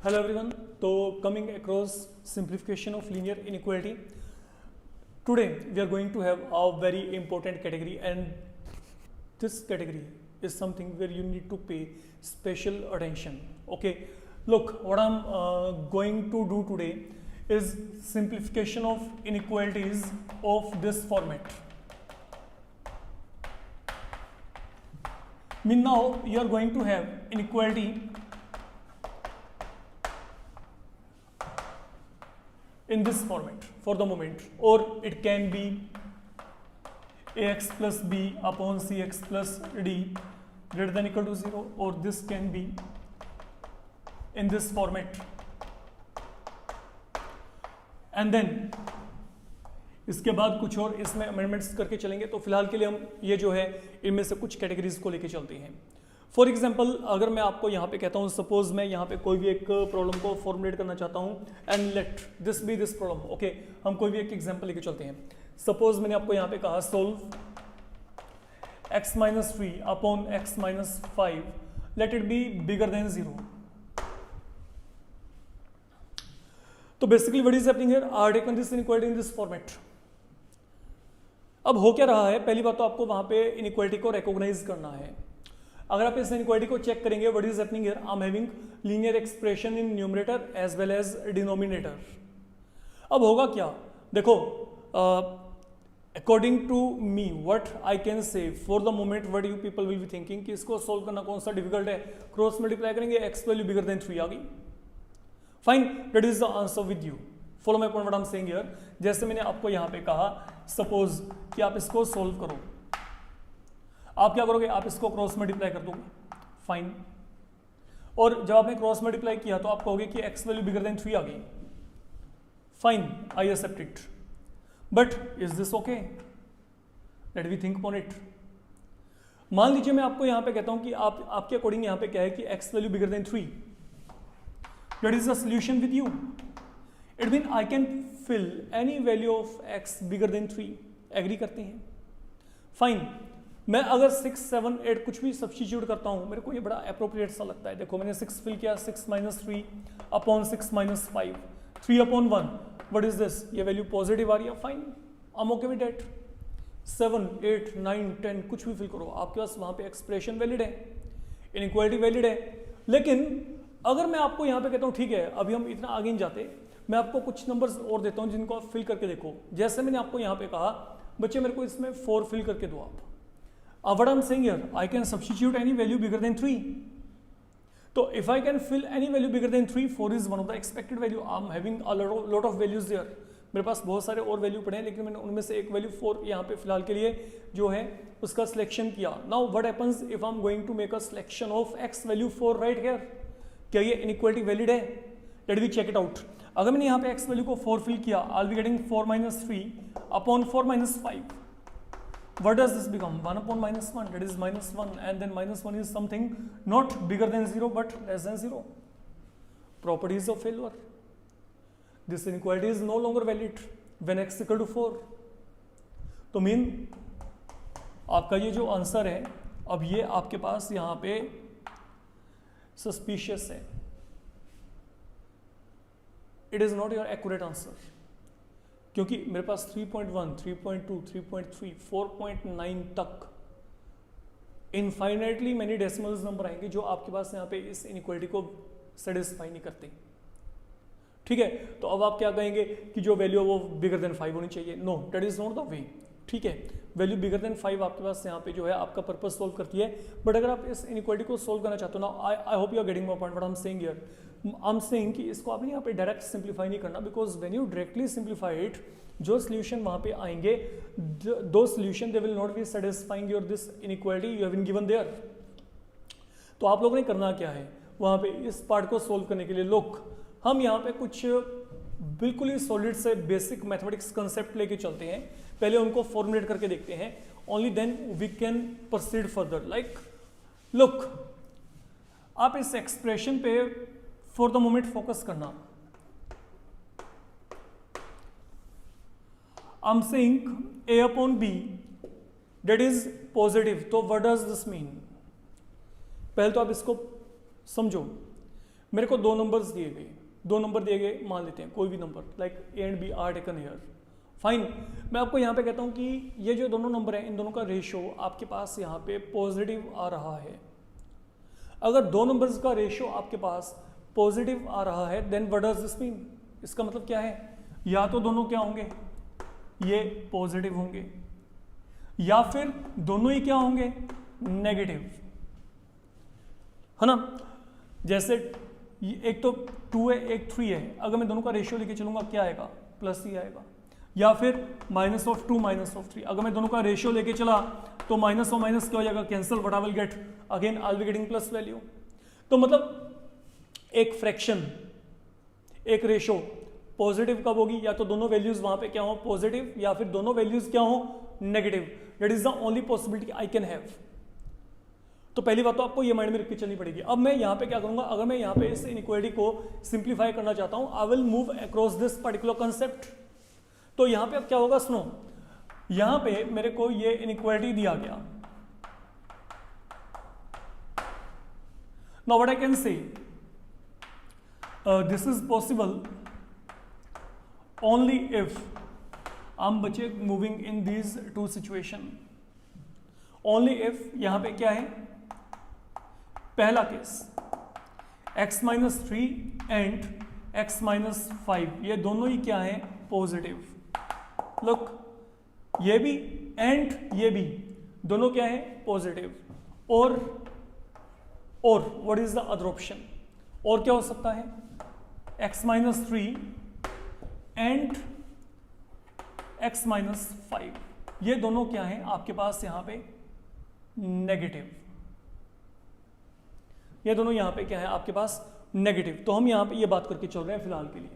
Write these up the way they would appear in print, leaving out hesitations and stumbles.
Hello everyone. So coming across simplification of linear inequality. Today we are going to have a very important category, and this category is something where you need to pay special attention. Okay, look, what I'm going to do today is simplification of inequalities of this format. Mean now you are going to have inequality in this format for the moment, or it can be ax plus b upon cx plus d greater than equal to 0, or this can be in this format. And then इसके बाद कुछ और इसमें amendments करके चलेंगे. तो फिलहाल के लिए हम ये जो है इनमें से कुछ कैटेगरीज को लेके चलते हैं. फॉर एग्जाम्पल, अगर मैं आपको यहाँ पे कहता हूँ, सपोज मैं यहाँ पे कोई भी एक प्रॉब्लम को फॉर्मुलेट करना चाहता हूँ, and let this be this problem. Okay, हम कोई भी एक एग्जाम्पल लेके चलते हैं. सपोज मैंने आपको यहाँ पे कहा solve x minus 3 upon x minus 5, let it be bigger than 0. तो basically what is happening here, are taken this inequality in this format. अब हो क्या रहा है, पहली बात तो आपको वहां पे इनइक्वालिटी को रिकॉग्नाइज करना है. अगर आप इस इनइक्वालिटी को चेक करेंगे, what is happening here, I am having linear expression in numerator as well as denominator. अब होगा क्या, देखो, according to me what I can say for the moment, what you people will be thinking कि इसको solve करना कौन सा difficult है. क्रॉस मल्टीप्लाई करेंगे, एक्स वैल्यू बिगर देन 3 आ गई. Fine, that is the answer with you. Follow my point, what I am saying here. जैसे मैंने आपको यहां पे कहा, सपोज कि आप इसको सोल्व करो, आप क्या करोगे, आप इसको क्रॉस मल्टीप्लाई कर दोगे. फाइन, और जब आपने क्रॉस मल्टीप्लाई किया तो आप कहोगे कि एक्स वैल्यू बिगर देन 3 आ गई. Fine, I accept it, but is this okay? Let we think upon it. मान लीजिए मैं आपको यहां पे कहता हूं कि आपके अकॉर्डिंग यहां पे क्या है कि x value bigger than 3. That is the solution with you. It mean I can fill any value of x bigger than 3. Agree करते हैं? फाइन, मैं अगर 6, 7, 8 कुछ भी सब्स्टिट्यूट करता हूं, मेरे को ये बड़ा अप्रोप्रिएट सा लगता है. देखो, मैंने 6 फिल किया, 6 minus 3 upon 6 minus 5, 3 upon 1. What is this, ये वैल्यू पॉजिटिव आ रही है. Fine, I am okay with that. 7, 8, 9, 10 कुछ भी फिल करो, आपके पास वहां पे एक्सप्रेशन वैलिड है, इनइक्वालिटी वैलिड है. लेकिन अगर मैं आपको यहां पे कहता हूं ठीक है, अभी हम इतना आगे नहीं जाते, मैं आपको कुछ नंबर्स और देता हूं जिनको आप फिल करके देखो. जैसे मैंने आपको यहां पे कहा, बच्चे मेरे को इसमें 4 फिल करके दो आप. What I'm saying here, I can substitute any value bigger than 3. So if I can fill any value bigger than 3, 4 is one of the expected value. I'm having a lot of values there. मेरे पास बहुत सारे और value पड़े हैं, लेकिन मैंने उनमें से एक वैल्यू 4 यहाँ पे फिलहाल के लिए जो है उसका सिलेक्शन किया. Now what happens if I am going to make a selection of x value 4 right here, क्या ये इनइक्वालिटी वैलिड है? Let we check it out. अगर मैंने यहाँ पे x वैल्यू को 4 फिल किया, I will be getting 4 minus 3 upon 4 minus 5. What does this become? 1 upon minus 1, that is minus 1, and then minus 1 is something not bigger than 0 but less than 0. Properties of failure. This inequality is no longer valid when x equal to 4. तो mean आपका ये जो answer है, अब ये आपके पास यहाँ पे सस्पिशियस है. It is not your accurate answer. क्योंकि मेरे पास 3.1, 3.2, 3.3, 4.9 तक इनफाइनाइटली मैनी डेसिमल्स नंबर आएंगे जो आपके पास यहाँ पे इस इनइक्वालिटी को सेटिस्फाई नहीं करते. ठीक है, तो अब आप क्या कहेंगे कि जो वैल्यू है वो बिगर देन 5 होनी चाहिए. No, that is not the way. ठीक है, वैल्यू बिगर देन 5 आपके पास यहाँ पे जो है आपका पर्पस सोल्व करती है. बट अगर आप इस इनइक्वालिटी को सोल्व करना चाहते हो ना, I hope you are getting my point. What I am saying here, I am saying कि इसको आपने यहाँ पे डायरेक्ट सिंप्लीफाई नहीं करना, because when you directly simplify it, जो सोल्यूशन वहां पे आएंगे, दो solution they will not be satisfying your this inequality you have been given there. तो आप लोगों ने करना क्या है वहां पे इस पार्ट को सोल्व करने के लिए, लोग हम यहाँ पे कुछ बिल्कुल ही सॉलिड से बेसिक मैथमेटिक्स कंसेप्ट लेके चलते हैं. पहले उनको फॉर्मुलेट करके देखते हैं, only then we can proceed further. Like look, आप इस एक्सप्रेशन पे फॉर द मोमेंट फोकस करना. I am saying a upon b that is positive. तो what does this mean? पहले तो आप इसको समझो. मेरे को दो नंबर्स दिए गए, दो नंबर दिए गए, मान लेते हैं कोई भी number like A and B are taken here. Fine, मैं आपको यहाँ पे कहता हूँ कि ये जो दोनों नंबर हैं इन दोनों का रेशियो आपके पास यहाँ पे पॉजिटिव आ रहा है। अगर दो नंबर्स का रेशियो आपके पास पॉजिटिव आ रहा है then what does this mean, इसका मतलब क्या है, या तो दोनों क्या होंगे, ये पॉजिटिव होंगे, या फिर दोनों ही क्या होंगे, नेगेटिव, है ना। जैसे एक तो 2 है एक 3 है, अगर मैं दोनों का रेशियो लेके चलूंगा क्या आएगा, प्लस ही आएगा। या फिर -2 -3, अगर मैं दोनों का रेशियो लेके चला तो माइनस और माइनस क्या हो जाएगा, cancel, what I will get again, I will be getting plus value. तो मतलब एक फ्रैक्शन, एक रेशियो पॉजिटिव कब होगी, या तो दोनों वैल्यूज वहां पे क्या हो पॉजिटिव, या फिर दोनों वैल्यूज क्या हो negative. That is the only possibility I can have. तो पहली बात तो आपको ये माइंड में रख के चलनी पड़ेगी। अब मैं यहाँ पे क्या करूंगा, अगर मैं यहाँ पे इस इनइक्वालिटी को सिंप्लीफाई करना चाहता हूं, I will move across this particular concept. तो यहाँ पे अब क्या होगा, सुनो, यहाँ पे मेरे को ये इनइक्वालिटी दिया गया। नाउ व्हाट आई कैन से, this is possible only if हम बचे moving in these two situation, only if यहाँ पे क्या है, पहला केस x-3 एंड x-5 ये दोनों ही क्या है पॉजिटिव। लुक, ये भी एंड ये भी दोनों क्या है पॉजिटिव। और what is the other option, और क्या हो सकता है, x-3 एंड x-5 ये दोनों क्या है आपके पास यहाँ पे नेगेटिव, ये दोनों यहां पे क्या है आपके पास नेगेटिव। तो हम यहां पे ये बात करके चल रहे हैं फिलहाल के लिए।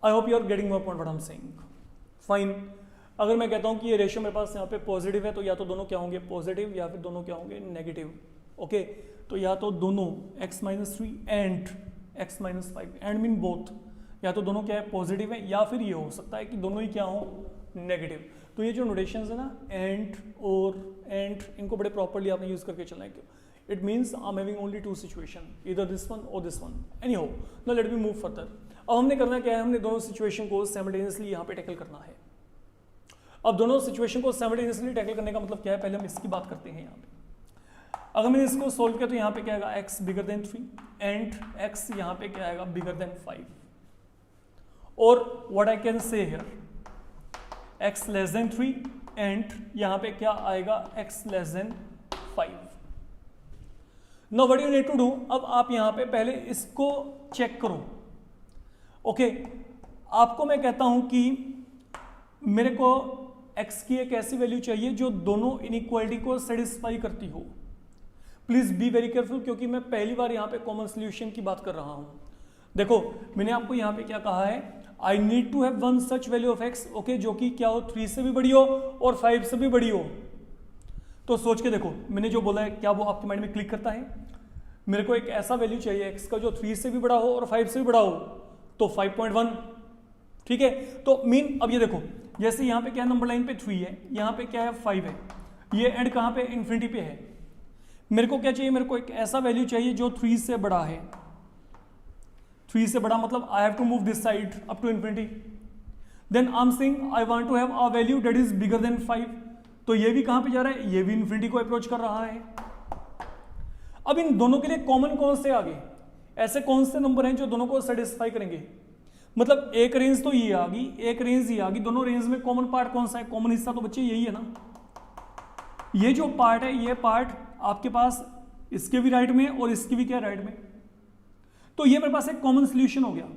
I hope you are getting my point what I am saying. Fine, अगर मैं कहता हूं कि ये रेशियो मेरे पास यहाँ पे पॉजिटिव है तो या तो दोनों क्या होंगे पॉजिटिव, या फिर दोनों क्या होंगे नेगेटिव। ओके, तो या तो दोनों x-3 and x-5, and mean both, या तो दोनों क्या है पॉजिटिव है, या फिर ये हो सकता है कि दोनों ही क्या हो नेगेटिव। तो ये जो नोटेशंस है ना, एंड और एंड, इनको बड़े प्रॉपर्ली आपने यूज करके चलना है। क्यों, it means I'm having only two situation, either this one or this one. Anyhow, now let me move further. अब हमने करना क्या है, हमने दोनों सिचुएशन को साइमल्टेनियसली यहाँ पे टैकल करना है। अब दोनों सिचुएशन को साइमल्टेनियसली टैकल करने का मतलब क्या है, पहले हम इसकी बात करते हैं। यहाँ पे अगर मैंने इसको सोल्व किया तो यहाँ पे क्या आएगा, x bigger than 3 and x यहाँ पे क्या आएगा बिगर देन 5। और व्हाट आई कैन से here, x less than 3 and यहाँ पे क्या आएगा x less than 5। Now what you need to do, अब आप यहाँ पे पहले इसको चेक करो। ओके, आपको मैं कहता हूं कि मेरे को x की एक ऐसी वैल्यू चाहिए जो दोनों इनइक्वालिटी को सेटिस्फाई करती हो। प्लीज बी वेरी केयरफुल, क्योंकि मैं पहली बार यहाँ पे कॉमन सोल्यूशन की बात कर रहा हूं। देखो, मैंने आपको यहाँ पे क्या कहा है, I need to have one such value of x, okay, जो कि क्या हो 3 से भी बड़ी हो और 5 से भी बड़ी हो। तो सोच के देखो, मैंने जो बोला है क्या वो आपके माइंड में क्लिक करता है। मेरे को एक ऐसा वैल्यू चाहिए x का जो 3 से भी बड़ा हो और 5 से भी बड़ा हो, तो 5.1, ठीक है। तो मीन, अब ये देखो, जैसे यहाँ पे क्या नंबर लाइन पे 3 है, यहाँ पे क्या है 5 है, ये एंड कहाँ पे इन्फिनिटी पे है। मेरे को क्या चाहिए, मेरे को एक ऐसा वैल्यू चाहिए जो 3 से बड़ा है। 3 से बड़ा मतलब I have to move this side up to infinity. Then I am saying I want to have a value that is bigger than 5। तो ये भी कहां पे जा रहा है, ये भी इन्फिनिटी को अप्रोच कर रहा है। अब इन दोनों के लिए कॉमन कौन से आ गए, ऐसे कौन से नंबर हैं जो दोनों को सेटिस्फाई करेंगे। मतलब एक रेंज तो ये आ गई, एक रेंज ये आ गई, दोनों रेंज में कॉमन पार्ट कौन सा है, कॉमन हिस्सा तो बच्चे यही है ना। ये जो पार्ट है, ये पार्ट आपके पास इसके भी राइट में और इसके भी क्या राइट में। तो ये मेरे पास एक कॉमन सोल्यूशन हो गया।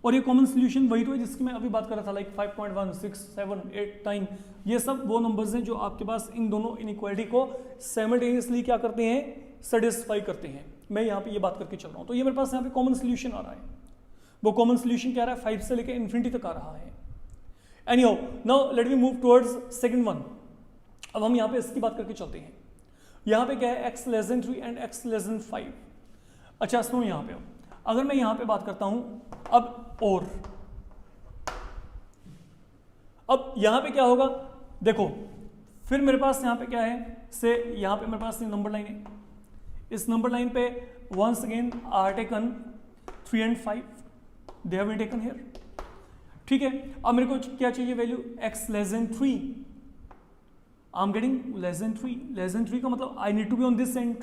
और ये कॉमन सोल्यूशन वही तो है जिसकी मैं अभी बात कर रहा था, लाइक 5.1, 6, 7, 8, 9, ये सब वो नंबर्स हैं जो आपके पास इन दोनों इनइक्वालिटी को साइमल्टेनियसली क्या करते हैं, सेटिस्फाई करते हैं। मैं यहाँ पे ये बात करके चल रहा हूँ। तो ये मेरे पास यहाँ पे कॉमन सोल्यूशन आ रहा है। वो कॉमन सोल्यूशन क्या आ रहा है, 5 से लेकर इन्फिनिटी तक आ रहा है। Anyhow, now let me move towards second one. अब हम यहाँ पे इसकी बात करके चलते हैं। यहाँ पे क्या है, x less than 3 and x less than 5। अच्छा सुनो, यहाँ पे अगर मैं यहाँ पे बात करता हूं, अब यहाँ पे क्या होगा, देखो फिर मेरे पास यहाँ पे क्या है, से यहाँ पे मेरे पास ये नंबर लाइन है। इस नंबर लाइन पे once again are taken 3 and 5, they have been taken here. ठीक है, अब मेरे को क्या चाहिए value, x less than 3, I am getting less than 3, less than 3 का मतलब I need to be on this end,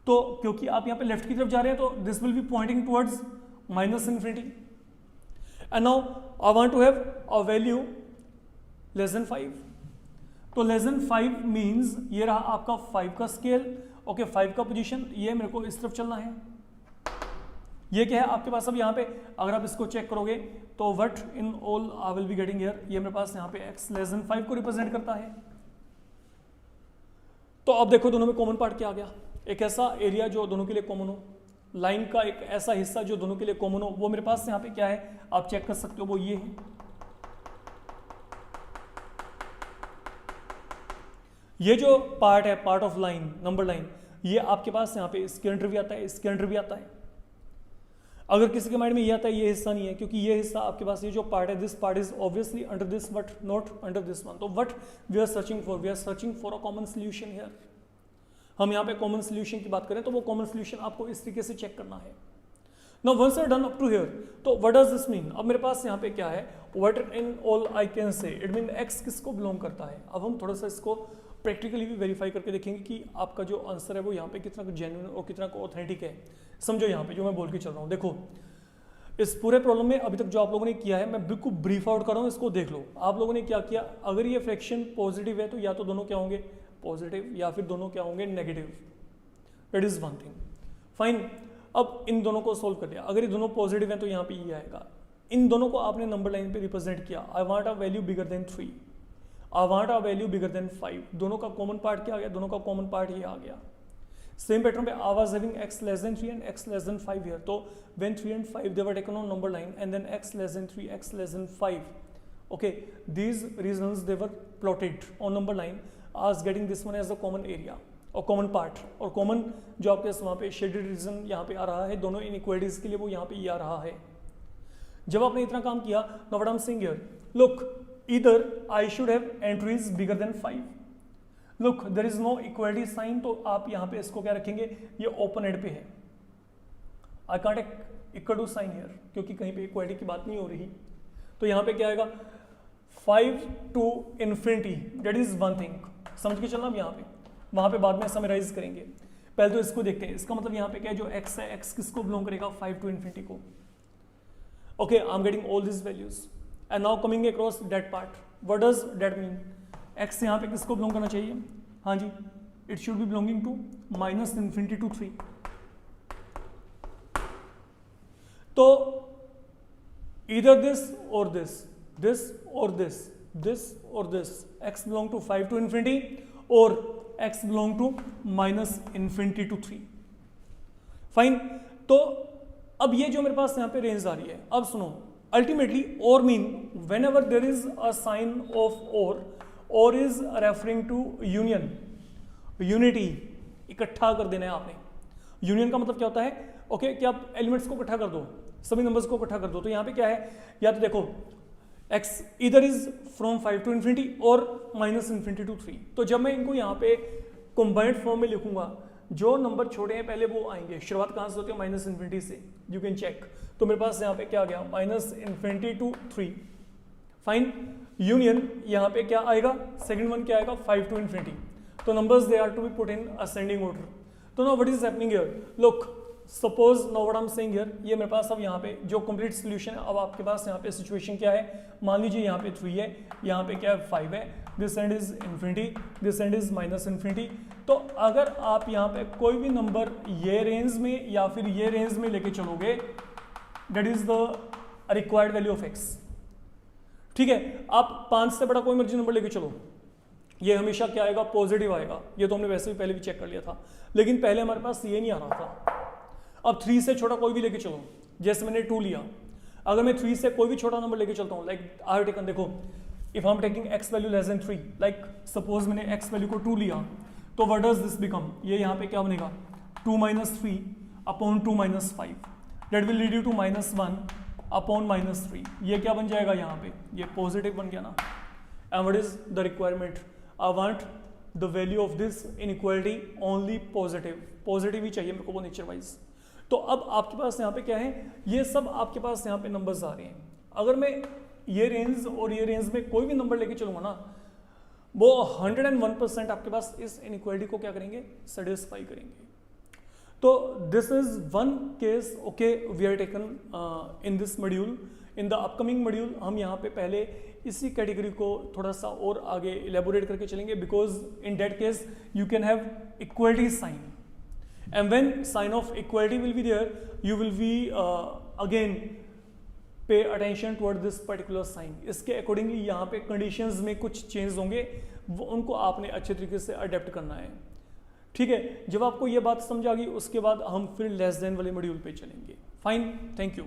तो क्योंकि आप यहाँ पे लेफ्ट की तरफ जा रहे हैं तो this will be pointing towards minus infinity, and now I want to have a value less than 5, तो लेस देन 5 मींस ये रहा आपका 5 का स्केल, ओके 5 का पोजीशन, ये मेरे को इस तरफ चलना है, ये क्या है आपके पास अब यहाँ पे अगर आप इसको चेक करोगे तो what in all I will be getting here, ये मेरे पास यहाँ पे x लेस देन 5 को रिप्रेजेंट करता है। तो अब देखो दोनों में कॉमन पार्ट क्या आ गया, एक ऐसा एरिया जो दोनों के लिए कॉमन हो, लाइन का एक ऐसा हिस्सा जो दोनों के लिए कॉमन हो, वो मेरे पास यहाँ पे क्या है आप चेक कर सकते हो, वो ये है, ये जो पार्ट है part of line number line, ये आपके पास यहाँ पे इसके अंडर भी आता है, इसके अंडर भी आता है। अगर किसी के माइंड में ये आता है ये हिस्सा नहीं है, क्योंकि ये हिस्सा आपके पास ये जो पार्ट है this part is obviously under this but not under this one, तो what we are searching for, we are searching for a common solution here. हम यहाँ पे कॉमन सोल्यूशन की बात करें तो वो कॉमन सोल्यूशन आपको इस तरीके से चेक करना है। Now once I done up to here, तो व्हाट डज दिस मीन, अब मेरे पास यहाँ पे क्या है, what in all I can say, it mean x किसको बिलोंग करता है। अब हम थोड़ा सा इसको प्रैक्टिकली भी वेरीफाई करके देखेंगे कि आपका जो आंसर है वो यहाँ पे कितना जेन्युइन और कितना ऑथेंटिक है। समझो यहाँ पे जो मैं बोल के चल रहा हूँ, देखो इस पूरे प्रॉब्लम में अभी तक जो आप लोगों ने किया है मैं बिल्कुल ब्रीफ आउट कर रहा हूँ, इसको देख लो। आप लोगों ने क्या किया, अगर ये फ्रैक्शन पॉजिटिव है तो या तो दोनों क्या होंगे पॉजिटिव या फिर दोनों क्या होंगे negative, that is one thing, fine. अब इन दोनों को सोल्व कर लिया, अगर ये दोनों पॉजिटिव हैं तो यहाँ पे ये आएगा, इन दोनों को आपने नंबर लाइन पे रिप्रेजेंट किया, I want a value bigger than 3, I want a value bigger than 5, दोनों का कॉमन पार्ट क्या आ गया, दोनों का कॉमन पार्ट ये आ गया। सेम पैटर्न पे I was having x less than 3 and x less than 5 here, तो when 3 and 5 they were taken on number line and then x less than 3 x less than 5, okay these regions they were plotted on number line as getting this one as the common area और common part, और common जो आपके वहाँ पे shaded region यहाँ पे आ रहा है दोनों इनइक्वालिटीज के लिए, वो यहाँ पे ये आ रहा है। जब आपने इतना काम किया, now what I am saying here, look either I should have entries bigger than 5, look there is no equality sign, तो आप यहाँ पे इसको क्या रखेंगे, ये ओपन एंड पे है, I can't equal to sign here क्योंकि कहीं पे इक्वालिटी की बात नहीं हो रही, तो यहाँ पे क्या आएगा 5 to infinity, that is one thing, समझ के चलना। अब यहाँ पे वहाँ पे बाद में समराइज करेंगे, पहले तो इसको देखते हैं। इसका मतलब यहाँ पे क्या है, जो x है x किसको बिलोंग करेगा 5 to infinity को, okay I am getting all this values and now coming across that part, what does that mean, x यहाँ पे किसको बिलोंग करना चाहिए, हाँ जी it should be belonging to minus infinity to 3, तो either this or this, this or this, this or this, x belong to 5 to infinity or x belong to minus infinity to 3, fine. तो अब ये जो मेरे पास यहाँ पे range आ रही है, अब सुनो, अल्टीमेटली और mean whenever there is a sign of or is referring to union, unity, इकट्ठा कर देना है आपने। यूनियन का मतलब क्या होता है, ओके कि आप एलिमेंट्स को इकट्ठा कर दो, सभी नंबर्स को इकट्ठा कर दो, तो यहाँ पे क्या है, या तो देखो x इधर इज फ्रॉम 5 टू इन्फिनिटी और माइनस इन्फिनिटी टू 3, तो जब मैं इनको यहाँ पे कंबाइंड फॉर्म में लिखूंगा, जो नंबर छोटे हैं पहले वो आएंगे, शुरुआत कहाँ से होती है माइनस इन्फिनिटी से, यू कैन चेक। तो मेरे पास यहाँ पे क्या आ गया minus infinity to 3, fine. Union यहाँ पे क्या आएगा, सेकंड वन क्या आएगा 5 टू इन्फिनिटी, तो numbers they are to be put in ascending order. तो now what is happening here, look suppose now what I am saying here, ये मेरे पास अब यहाँ पे जो कंप्लीट सोल्यूशन है, अब आपके पास यहाँ पे सिचुएशन क्या है, मान लीजिए यहाँ पे 3 है, यहाँ पे क्या है 5 है, this and is infinity, this and is minus infinity. तो अगर आप यहाँ पे कोई भी नंबर ये रेंज में या फिर ये रेंज में लेके चलोगे, that is the required value of x, ठीक है। आप 5 से बड़ा कोई मर्जी नंबर लेके चलो, ये हमेशा क्या आएगा पॉजिटिव आएगा, ये तो हमने वैसे भी पहले भी चेक कर लिया था, लेकिन पहले हमारे पास ये नहीं आ रहा था। अब 3 से छोटा कोई भी लेके चलो, जैसे मैंने 2 लिया, अगर मैं 3 से कोई भी छोटा नंबर लेके चलता हूँ, लाइक आई हैव टेकन, देखो if I am taking x value less than 3, like suppose मैंने x वैल्यू को 2 लिया, तो व्हाट डज दिस बिकम, ये यहाँ पे क्या बनेगा 2 minus 3 upon 2 minus 5, that will lead you to -1 upon -3, ये क्या बन जाएगा यहाँ पे, ये पॉजिटिव बन गया ना। And what is the requirement, I want the value of this inequality only positive, positive ही चाहिए मेरे को वो नेचर वाइज। तो अब आपके पास यहाँ पे क्या है, ये सब आपके पास यहाँ पे नंबर्स आ रहे हैं। अगर मैं ये रेंज और ये रेंज में कोई भी नंबर लेके चलूंगा ना, वो 101% आपके पास इस इनइक्वालिटी को क्या करेंगे, सेटिस्फाई करेंगे। तो this is one case, okay, we are taken in this module. In the upcoming module हम यहाँ पे पहले इसी कैटेगरी को थोड़ा सा और आगे इलेबोरेट करके चलेंगे, because in that case you can have equality sign, and when sign of equality will be there, you will be again pay attention toward this particular sign। इसके अकॉर्डिंगली यहाँ पे कंडीशंस में कुछ चेंज होंगे, वो उनको आपने अच्छे तरीके से अडेप्ट करना है। ठीक है, जब आपको ये बात समझ आ गई उसके बाद हम फिर लेस देन वाले मॉड्यूल पे चलेंगे। Fine, thank you.